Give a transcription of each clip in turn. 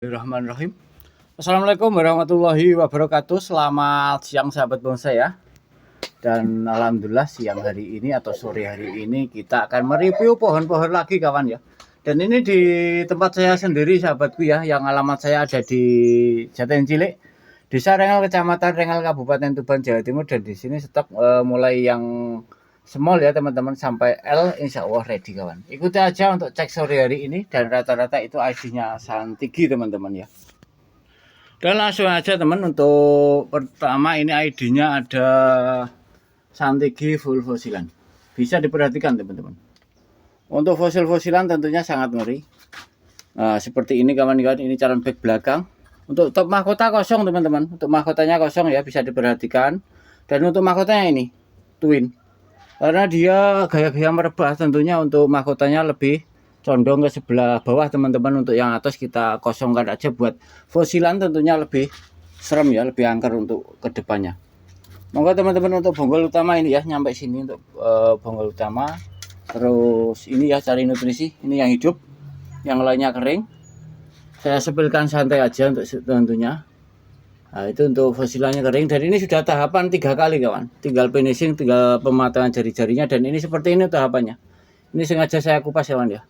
Bismillahirrahmanirrahim. Assalamualaikum warahmatullahi wabarakatuh. Selamat siang sahabat bonsai ya. Dan alhamdulillah siang hari ini atau sore hari ini kita akan mereview pohon-pohon lagi kawan ya. Dan ini di tempat saya sendiri sahabatku ya, yang alamat saya ada di Jaten Cilik, Desa Rengel, Kecamatan Rengel, Kabupaten Tuban, Jawa Timur. Dan di sini stok mulai yang small ya teman-teman sampai L, insya Allah ready kawan. Ikuti aja untuk cek sore hari ini, dan rata-rata itu ID-nya Santigi teman-teman ya. Dan langsung aja teman, untuk pertama ini ID-nya ada Santigi full fosilan. Bisa diperhatikan teman-teman. Untuk fosil-fosilan tentunya sangat ngeri. Nah, seperti ini kawan-kawan, ini calon back belakang. Untuk top mahkota kosong teman-teman. Untuk mahkotanya kosong ya, bisa diperhatikan. Dan untuk mahkotanya ini twin. Karena dia gaya-gaya merebah, tentunya untuk mahkotanya lebih condong ke sebelah bawah teman-teman. Untuk yang atas kita kosongkan aja, buat fosilan tentunya lebih serem ya, lebih angker untuk kedepannya. Monggo teman-teman, untuk bonggol utama ini ya, nyampe sini untuk bonggol utama. Terus ini ya, cari nutrisi, ini yang hidup, yang lainnya kering. Saya sepilkan santai aja untuk tentunya. Nah, itu untuk fosilannya kering. Dan ini sudah tahapan 3 kali kawan. Tinggal finishing, tinggal pematangan jari-jarinya. Dan ini seperti ini tahapannya. Ini sengaja saya kupas kawan ya.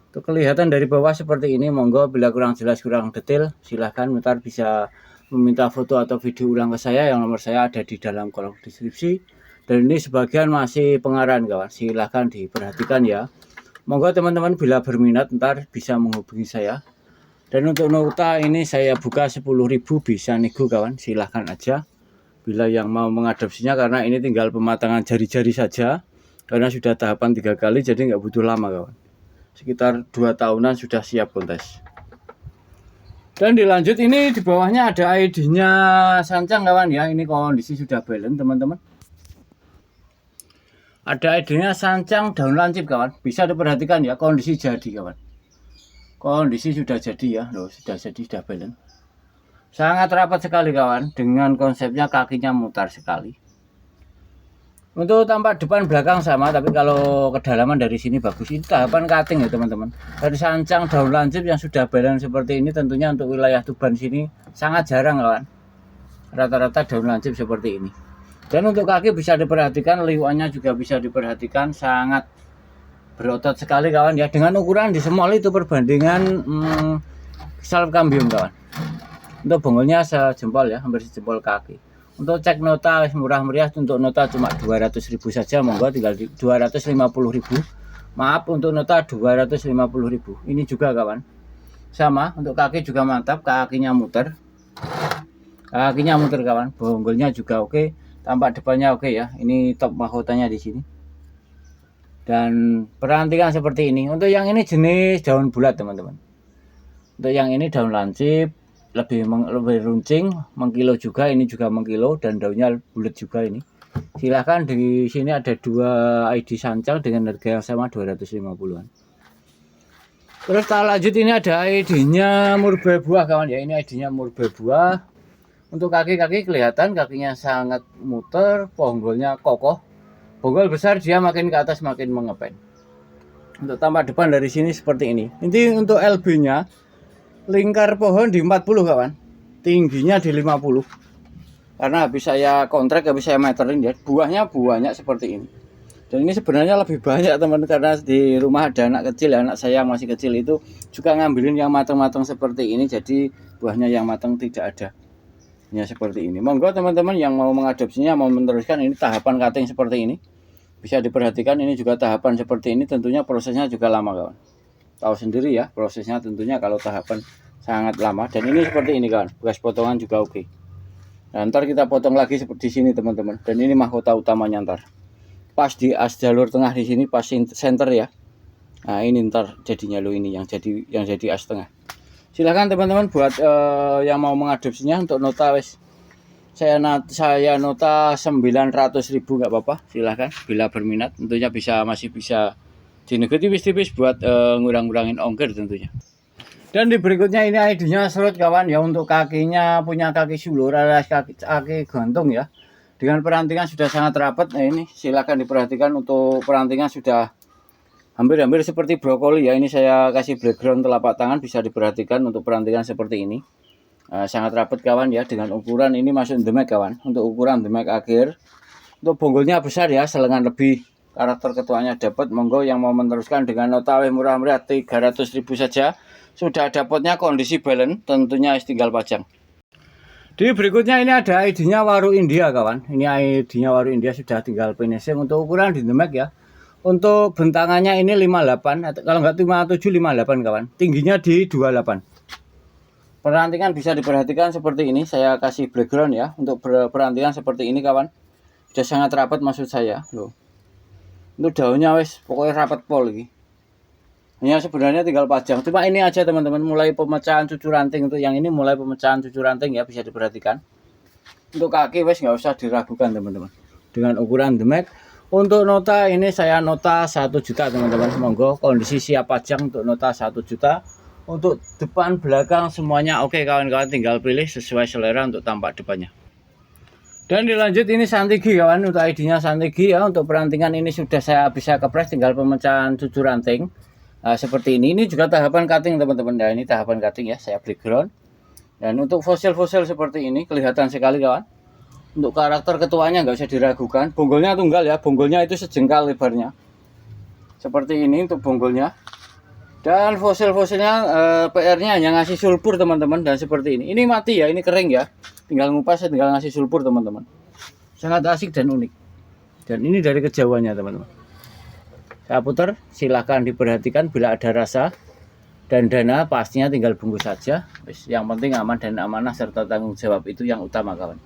Untuk kelihatan dari bawah seperti ini. Monggo bila kurang jelas, kurang detail, silahkan ntar bisa meminta foto atau video ulang ke saya. Yang nomor saya ada di dalam kolom deskripsi. Dan ini sebagian masih pengarahan kawan. Silahkan diperhatikan ya. Monggo teman-teman bila berminat ntar bisa menghubungi saya. Dan untuk nota ini saya buka 10.000, bisa nego kawan, silahkan aja bila yang mau mengadopsinya, karena ini tinggal pematangan jari-jari saja, karena sudah tahapan 3 kali, jadi nggak butuh lama kawan, sekitar 2 tahunan sudah siap kontes. Dan dilanjut, ini di bawahnya ada ID-nya sancang kawan ya. Ini kondisi sudah balance teman-teman. Ada ID-nya sancang daun lancip kawan, bisa diperhatikan ya, kondisi jadi kawan. Kondisi sudah jadi ya, loh, sudah jadi, sudah balance. Sangat rapat sekali kawan, dengan konsepnya kakinya mutar sekali. Untuk tampak depan belakang sama, tapi kalau kedalaman dari sini bagus. Ini tahapan cutting ya teman-teman. Dari sancang daun lancip yang sudah balance seperti ini, tentunya untuk wilayah Tuban sini sangat jarang kawan. Rata-rata daun lancip seperti ini. Dan untuk kaki bisa diperhatikan, liwanya juga bisa diperhatikan, sangat berotot sekali kawan ya, dengan ukuran di semol itu perbandingan salep kambium kawan. Untuk bonggolnya sejempol ya, hampir sejempol kaki. Untuk cek nota murah meriah, untuk nota cuma 200.000 saja, monggo tinggal di 250.000. Maaf, untuk nota 250.000. Ini juga kawan sama, untuk kaki juga mantap, kakinya muter. Kakinya muter kawan, bonggolnya juga oke, tampak depannya oke ya. Ini top mahkotanya di sini. Dan perantingan seperti ini. Untuk yang ini jenis daun bulat teman-teman. Untuk yang ini daun lancip, lebih runcing, mengkilo juga. Ini juga mengkilo dan daunnya bulat juga ini. Silahkan, di sini ada 2 ID sancang dengan harga yang sama 250-an. Terus kita lanjut, ini ada ID-nya murbei buah kawan ya. Ini ID-nya murbei buah. Untuk kaki-kaki kelihatan kakinya sangat muter, ponggolnya kokoh. Bonggol besar, dia makin ke atas makin mengepen. Untuk tampak depan dari sini seperti ini. Ini untuk LB-nya, lingkar pohon di 40 kawan, tingginya di 50. Karena habis saya kontrak, habis saya meterin ya, buahnya banyak seperti ini. Dan ini sebenarnya lebih banyak teman, karena di rumah ada anak kecil, anak saya masih kecil itu juga ngambilin yang matang-matang seperti ini. Jadi buahnya yang matang tidak ada. Ya seperti ini. Monggo teman-teman yang mau mengadopsinya, mau meneruskan, ini tahapan cutting seperti ini. Bisa diperhatikan, ini juga tahapan seperti ini, tentunya prosesnya juga lama kawan. Tahu sendiri ya, prosesnya tentunya kalau tahapan sangat lama. Dan ini seperti ini kawan, bekas potongan juga oke. Nah, ntar kita potong lagi seperti sini teman-teman. Dan ini mahkota utamanya ntar. Pas di as jalur tengah di sini, pas center ya. Nah, ini ntar jadinya lo, ini yang jadi as tengah. Silahkan teman-teman buat yang mau mengadopsinya, untuk nota wes saya nota 900.000 nggak apa-apa, silahkan bila berminat. Tentunya masih bisa dinego tipis-tipis buat ngurang-ngurangin ongkir tentunya. Dan di berikutnya ini ID-nya serut kawan ya. Untuk kakinya punya kaki sulur alias kaki gantung ya, dengan perantingan sudah sangat rapat. Nah ini silahkan diperhatikan, untuk perantingan sudah hampir-hampir seperti brokoli ya. Ini saya kasih background telapak tangan, bisa diperhatikan untuk perantingan seperti ini. Sangat rapat kawan ya, dengan ukuran ini masuk demek kawan. Untuk ukuran demek akhir, untuk bonggolnya besar ya, selengan lebih. Karakter ketuanya dapat. Monggo yang mau meneruskan dengan nota murah meriah 300.000 saja. Sudah ada potnya, kondisi balance, tentunya tinggal pajang. Di berikutnya ini ada ID-nya Waru India kawan. Ini ID-nya Waru India, sudah tinggal finishing. Untuk ukuran di demek ya. Untuk bentangannya ini 58, atau kalau nggak 57 58 kawan. Tingginya di 28. Perantingan bisa diperhatikan seperti ini. Saya kasih background ya. Untuk perantingan seperti ini kawan. Sudah sangat rapat maksud saya. Loh. Untuk daunnya wes pokoknya rapat pol lagi. Hanya sebenarnya tinggal pajang. Cuma ini aja teman-teman, mulai pemecahan cucu ranting. Untuk yang ini mulai pemecahan cucu ranting ya, bisa diperhatikan. Untuk kaki wes nggak usah diragukan teman-teman. Dengan ukuran demek. Untuk nota ini saya nota 1 juta teman-teman. Monggo kondisi siap pajang untuk nota 1 juta. Untuk depan belakang semuanya oke kawan-kawan, tinggal pilih sesuai selera untuk tampak depannya. Dan dilanjut ini Santigi kawan, untuk ID-nya Santigi ya. Untuk perantingan ini sudah saya bisa kepres, tinggal pemecahan cucu ranting. Seperti ini juga tahapan cutting teman-teman. Nah ini tahapan cutting ya, saya background. Dan untuk fosil-fosil seperti ini kelihatan sekali kawan. Untuk karakter ketuanya nggak usah diragukan. Bonggolnya tunggal ya, bonggolnya itu sejengkal lebarnya. Seperti ini untuk bonggolnya. Dan fosil-fosilnya PR-nya hanya ngasih sulfur teman-teman. Dan seperti ini. Ini mati ya, ini kering ya. Tinggal ngupas, tinggal ngasih sulfur teman-teman. Sangat asik dan unik. Dan ini dari kejauhannya teman-teman. Saya putar, silahkan diperhatikan bila ada rasa dan dana, pastinya tinggal bungkus saja. Yang penting aman dan amanah serta tanggung jawab, itu yang utama kawan.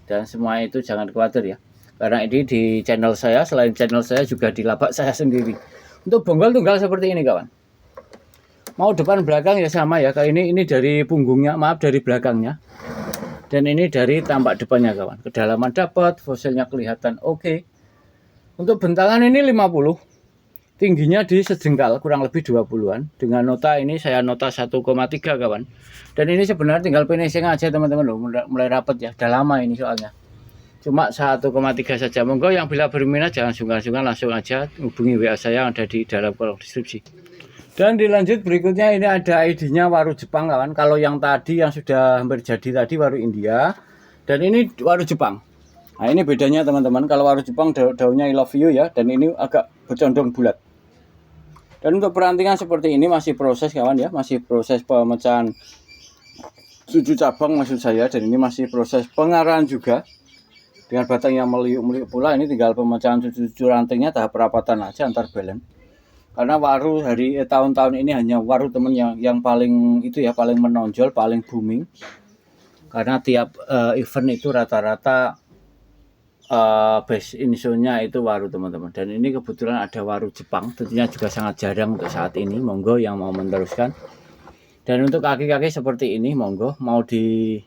Dan semua itu jangan khawatir ya. Karena ini di channel saya, selain channel saya juga di lapak saya sendiri. Untuk bonggol tunggal seperti ini kawan. Mau depan belakang ya sama ya. Ini dari punggungnya, maaf dari belakangnya. Dan ini dari tampak depannya kawan. Kedalaman dapat, fosilnya kelihatan oke. Untuk bentangan ini 50. Tingginya di sejengkal, kurang lebih 20-an. Dengan nota ini saya nota 1,3 kawan. Dan ini sebenarnya tinggal finishing aja teman-teman loh. Mulai rapat ya, udah lama ini soalnya. Cuma 1,3 saja. Monggo yang bila berminat jangan sungkan-sungkan, langsung aja hubungi WA saya yang ada di dalam kolom deskripsi. Dan dilanjut berikutnya ini ada ID-nya Waru Jepang kawan. Kalau yang tadi yang sudah hampir jadi tadi Waru India. Dan ini Waru Jepang. Nah ini bedanya teman-teman. Kalau Waru Jepang daunnya I love you ya. Dan ini agak bercondong bulat. Dan untuk perantingan seperti ini masih proses kawan ya. Masih proses pemecahan cucu cabang maksud saya. Dan ini masih proses pengarahan juga. Dengan batang yang meliuk-meliuk pula. Ini tinggal pemecahan cucu rantingnya, tahap perapatan aja antar balance. Karena waru hari tahun-tahun ini hanya waru teman yang paling itu ya, paling menonjol, paling booming. Karena tiap event itu rata-rata base insunya itu waru teman-teman. Dan ini kebetulan ada Waru Jepang, tentunya juga sangat jarang untuk saat ini. Monggo yang mau meneruskan. Dan untuk kaki-kaki seperti ini monggo mau di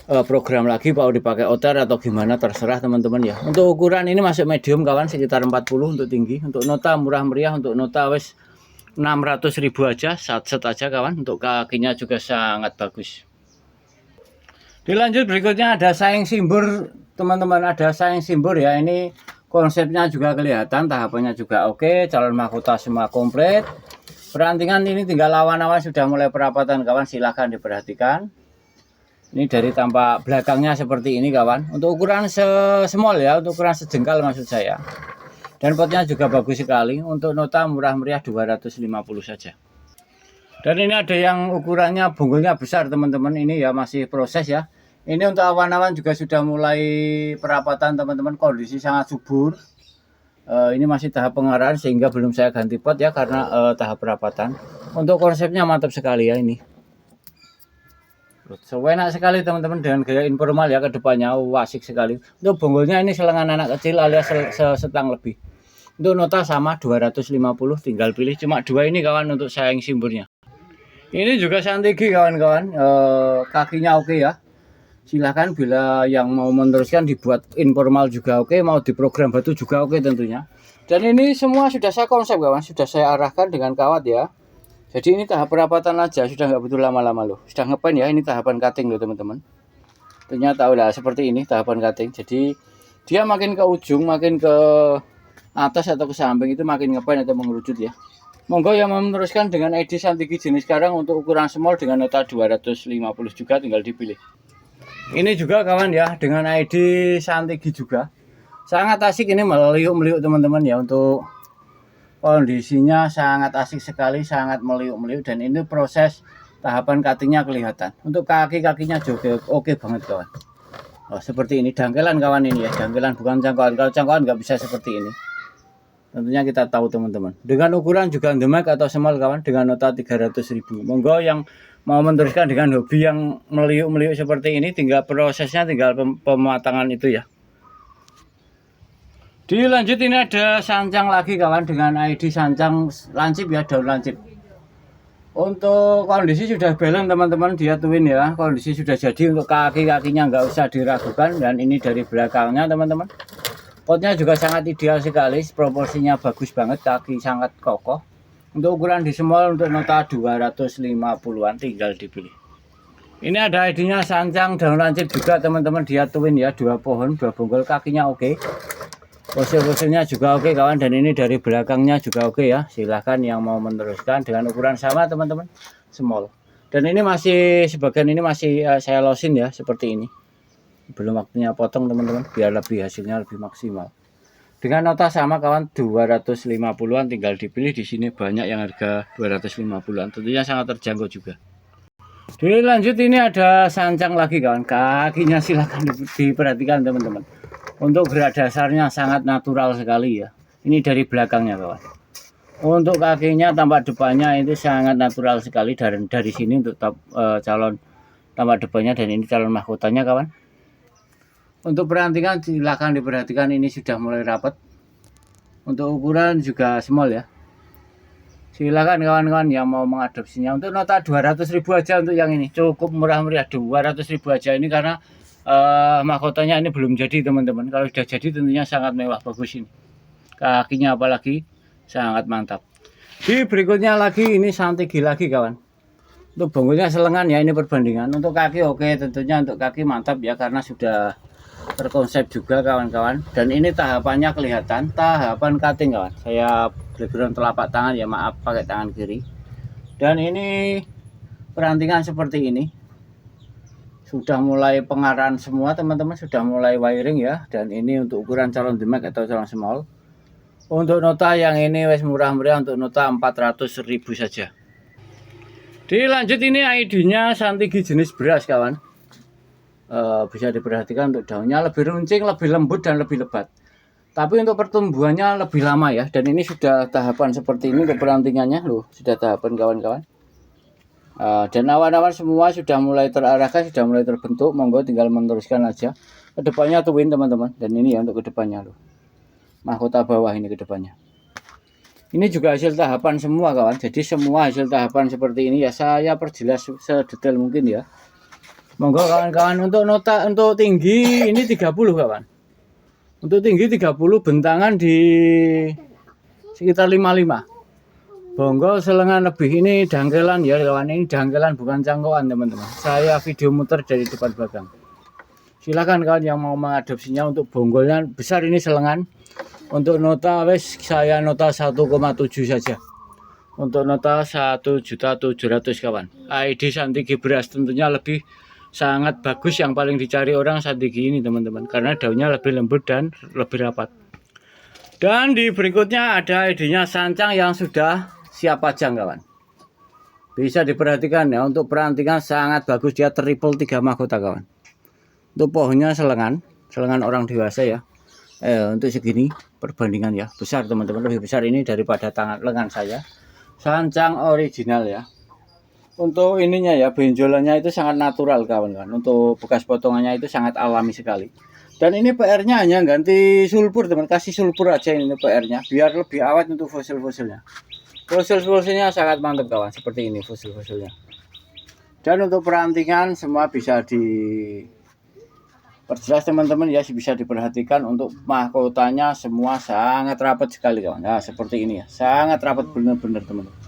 program lagi, mau dipakai outer atau gimana terserah teman-teman ya. Untuk ukuran ini masuk medium kawan, sekitar 40 untuk tinggi. Untuk nota murah meriah, untuk nota wes 600.000 aja, set aja kawan. Untuk kakinya juga sangat bagus. Dilanjut berikutnya ada saing simbur teman-teman, ada saing simbur ya. Ini konsepnya juga kelihatan, tahapannya juga oke. Calon mahkota semua komplit. Perantingan ini tinggal awan-awan sudah mulai perapatan kawan, silahkan diperhatikan. Ini dari tampak belakangnya seperti ini kawan. Untuk ukuran small ya, untuk ukuran sejengkal maksud saya. Dan potnya juga bagus sekali. Untuk nota murah meriah 250 saja. Dan ini ada yang ukurannya bonggolnya besar teman-teman. Ini ya masih proses ya. Ini untuk awan-awan juga sudah mulai perapatan teman-teman. Kondisi sangat subur. Ini masih tahap pengarahan sehingga belum saya ganti pot ya, karena tahap perapatan. Untuk konsepnya mantap sekali ya ini. Enak sekali teman-teman, dengan gaya informal ya ke depannya. Asik sekali. Untuk bonggolnya ini selengan anak kecil alias setang lebih. Untuk nota sama 250, tinggal pilih cuma dua ini kawan untuk saing simburnya. Ini juga Santigi kawan-kawan, kakinya oke ya. Silahkan bila yang mau meneruskan dibuat informal juga oke, mau diprogram batu juga oke tentunya. Dan ini semua sudah saya konsep kawan, sudah saya arahkan dengan kawat ya. Jadi ini tahap perapatan aja, sudah nggak butuh lama-lama loh. Sudah ngepen ya, ini tahapan cutting loh teman-teman. Ternyata tahu lah seperti ini tahapan cutting. Jadi dia makin ke ujung, makin ke atas atau ke samping itu makin ngepen atau mengerucut ya. Monggo yang mau meneruskan dengan ID Santiki jenis sekarang untuk ukuran small dengan nota 250 juga tinggal dipilih. Ini juga kawan ya dengan ID Santiki juga. Sangat asik ini meliuk-meliuk teman-teman ya, untuk kondisinya sangat asik sekali, sangat meliuk-meliuk, dan ini proses tahapan cuttingnya kelihatan. Untuk kaki-kakinya juga oke banget kawan. Oh, seperti ini dangkelan kawan ini ya, dangkelan bukan cangkauan. Kalau cangkauan nggak bisa seperti ini. Tentunya kita tahu teman-teman. Dengan ukuran juga demek atau small kawan dengan nota 300.000. Monggo yang mau meneruskan dengan hobi yang meliuk-meliuk seperti ini, tinggal prosesnya tinggal pematangan itu ya. Dilanjut ini ada sancang lagi kawan dengan ID sancang lancip ya, daun lancip. Untuk kondisi sudah balance teman-teman, dia twin ya, kondisi sudah jadi. Untuk kaki-kakinya nggak usah diragukan, dan ini dari belakangnya teman-teman. Potnya juga sangat ideal sekali, proporsinya bagus banget, kaki sangat kokoh. Untuk ukuran di small untuk nota 250-an tinggal dipilih. Ini ada ID-nya sancang daun lancip juga teman-teman, dia twin ya, 2 pohon 2 bonggol, kakinya oke. Fosil-fosilnya juga oke kawan, dan ini dari belakangnya juga oke ya. Silahkan yang mau meneruskan dengan ukuran sama teman-teman, small. Dan ini masih sebagian ini masih saya losin ya seperti ini. Belum waktunya potong teman-teman, biar lebih hasilnya lebih maksimal. Dengan nota sama kawan 250-an tinggal dipilih. Di sini banyak yang harga 250-an, tentunya sangat terjangkau juga. Dilanjut ini ada sancang lagi kawan, kakinya silahkan diperhatikan teman-teman. Untuk gerak dasarnya sangat natural sekali ya. Ini dari belakangnya kawan. Untuk kakinya tampak depannya itu sangat natural sekali, dari sini untuk calon tampak depannya, dan ini calon mahkotanya kawan. Untuk perantingan silahkan diperhatikan, ini sudah mulai rapat. Untuk ukuran juga small ya. Silakan kawan-kawan yang mau mengadopsinya. Untuk nota 200.000 aja untuk yang ini, cukup murah meriah, 200.000 aja ini, karena mahkotanya ini belum jadi teman-teman. Kalau sudah jadi tentunya sangat mewah, bagus ini. Kakinya apalagi sangat mantap. Di berikutnya lagi ini Santiki lagi kawan. Untuk bonggolnya selengan ya, ini perbandingan. Untuk kaki oke, tentunya untuk kaki mantap ya, karena sudah terkonsep juga kawan-kawan. Dan ini tahapannya kelihatan, tahapan cutting kawan. Saya background telapak tangan ya, maaf pakai tangan kiri. Dan ini perantingan seperti ini. Sudah mulai pengarahan semua teman-teman, sudah mulai wiring ya. Dan ini untuk ukuran calon demek atau calon small. Untuk nota yang ini wes murah meriah, untuk nota 400.000 saja. Dilanjut ini ID-nya Santiki jenis beras kawan. Bisa diperhatikan untuk daunnya lebih runcing, lebih lembut, dan lebih lebat. Tapi untuk pertumbuhannya lebih lama ya. Dan ini sudah tahapan seperti ini untuk perantingannya loh, sudah tahapan kawan-kawan. Dan awan-awan semua sudah mulai terarahkan, sudah mulai terbentuk. Monggo tinggal meneruskan aja. Kedepannya twin teman-teman. Dan ini ya untuk kedepannya loh, mahkota bawah ini kedepannya. Ini juga hasil tahapan semua kawan. Jadi semua hasil tahapan seperti ini ya, saya perjelas sedetail mungkin ya. Monggo kawan-kawan. Untuk nota untuk tinggi ini 30 kawan. Untuk tinggi 30, bentangan di sekitar 55. Bonggol selengan lebih, ini dangkelan ya kawan, ini dangkelan bukan cangkokan teman-teman. Saya video muter dari depan belakang. Silakan kawan yang mau mengadopsinya. Untuk bonggolnya besar ini selengan. Untuk nota wes saya nota 1,7 saja. Untuk nota 1.700.000 kawan. ID Santiki beras tentunya lebih sangat bagus, yang paling dicari orang Santiki ini teman-teman, karena daunnya lebih lembut dan lebih rapat. Dan di berikutnya ada ID-nya sancang yang sudah siap pajang kawan. Bisa diperhatikan ya, untuk perantingan sangat bagus, dia triple 3 mahkota kawan. Untuk pohonnya selengan orang dewasa ya. Untuk segini perbandingan ya, besar teman-teman, lebih besar ini daripada lengan saya. Sancang original ya. Untuk ininya ya, benjolannya itu sangat natural kawan-kawan. Untuk bekas potongannya itu sangat alami sekali. Dan ini PR-nya hanya ganti sulfur teman, kasih sulfur aja ini PR-nya, biar lebih awet untuk fosil-fosilnya. Fosil-fosilnya sangat mantap kawan, seperti ini fosil-fosilnya. Dan untuk perantingan semua bisa diperjelas teman-teman ya, bisa diperhatikan. Untuk mahkotanya semua sangat rapat sekali kawan. Nah seperti ini ya, sangat rapat benar-benar teman-teman.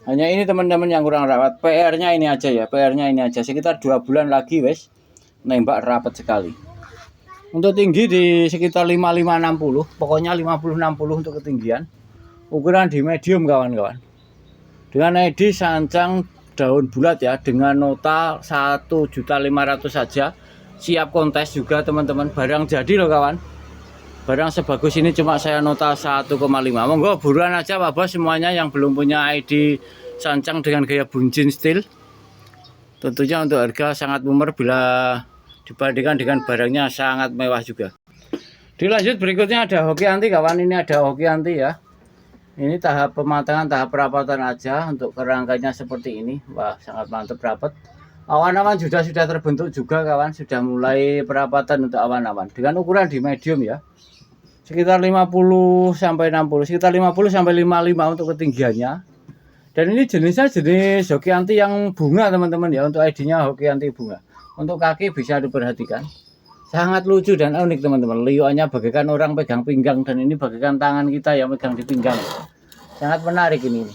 Hanya ini teman-teman yang kurang rapat, PR-nya ini aja ya, PR-nya ini aja. Sekitar 2 bulan lagi wes nembak rapat sekali. Untuk tinggi di sekitar 55-60, pokoknya 50-60 untuk ketinggian. Ukuran di medium kawan-kawan. Dengan ID sancang daun bulat ya, dengan nota 1.500.000 saja. Siap kontes juga teman-teman, barang jadi loh kawan. Barang sebagus ini cuma saya nota 1,5. Monggo buruan aja Pak Bos semuanya yang belum punya ID sancang dengan gaya bunjin steel. Tentunya untuk harga sangat murah bila dibandingkan dengan barangnya sangat mewah juga. Dilanjut berikutnya ada hoki anti kawan, ini ada hoki anti ya. Ini tahap pematangan, tahap perawatan aja untuk kerangkanya seperti ini. Wah, sangat mantap rapat. Awan-awan sudah terbentuk juga kawan, sudah mulai perawatan untuk awan-awan dengan ukuran di medium ya. Sekitar 50 sampai 60, sekitar 50 sampai 55 untuk ketinggiannya. Dan ini jenisnya jenis hoki anti yang bunga teman-teman ya, untuk ID-nya hoki anti bunga. Untuk kaki bisa diperhatikan. Sangat lucu dan unik teman-teman. Lioannya bagaikan orang pegang pinggang dan ini bagaikan tangan kita yang pegang di pinggang. Sangat menarik ini.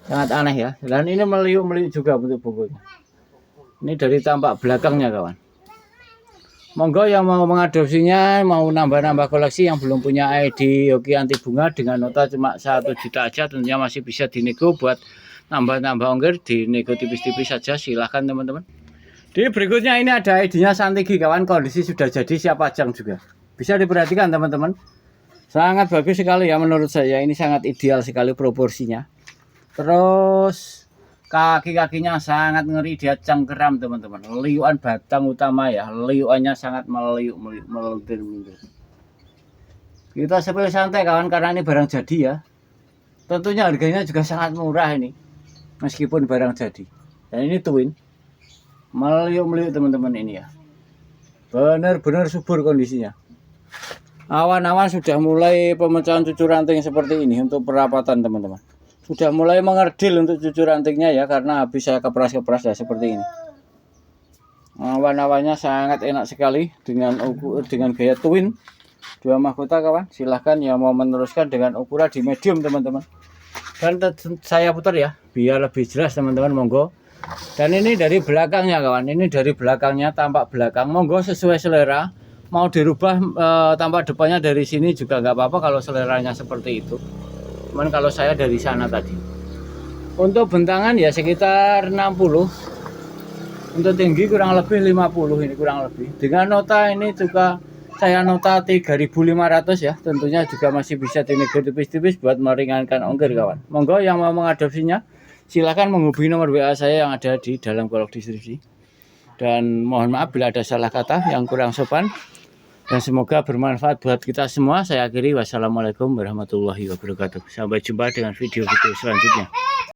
Sangat aneh ya. Dan ini meliuk-meliuk juga bentuk bungkusnya. Ini dari tampak belakangnya kawan. Monggo yang mau mengadopsinya, mau nambah-nambah koleksi yang belum punya ID hoki anti bunga dengan nota cuma 1 juta aja, tentunya masih bisa dinego buat nambah-nambah ongkir, dinego tipis-tipis saja, silahkan teman-teman. Di berikutnya ini ada ID-nya Santigi kawan, kondisi sudah jadi, siap pajang juga. Bisa diperhatikan teman-teman. Sangat bagus sekali ya menurut saya, ini sangat ideal sekali proporsinya. Terus kaki-kakinya sangat ngeri, dia cengkeram teman-teman. Liuan batang utama ya, liuannya sangat melintir-lintir. Kita sepil santai kawan karena ini barang jadi ya. Tentunya harganya juga sangat murah ini, meskipun barang jadi. Dan ini twin. Meliuk-meliuk teman-teman ini ya, benar-benar subur kondisinya. Awan-awan sudah mulai pemecahan cucur ranting seperti ini untuk perapatan teman-teman. Sudah mulai mengerdil untuk cucur rantingnya ya, karena habis saya kepras-kepras ya seperti ini. Awan-awannya sangat enak sekali dengan gaya twin 2 mahkota kawan. Silahkan yang mau meneruskan dengan ukuran di medium teman-teman. Dan saya putar ya biar lebih jelas teman-teman, monggo. Dan ini dari belakangnya kawan, ini dari belakangnya, tampak belakang, monggo sesuai selera. Mau dirubah tampak depannya dari sini juga nggak apa-apa kalau seleranya seperti itu. Cuman kalau saya dari sana tadi. Untuk bentangan ya sekitar 60. Untuk tinggi kurang lebih 50 ini kurang lebih. Dengan nota ini juga saya nota 3.500 ya. Tentunya juga masih bisa dinego tipis-tipis buat meringankan ongkir kawan. Monggo yang mau mengadopsinya silakan menghubungi nomor WA saya yang ada di dalam kolom deskripsi. Dan mohon maaf bila ada salah kata yang kurang sopan. Dan semoga bermanfaat buat kita semua. Saya akhiri, wassalamualaikum warahmatullahi wabarakatuh. Sampai jumpa dengan video-video selanjutnya.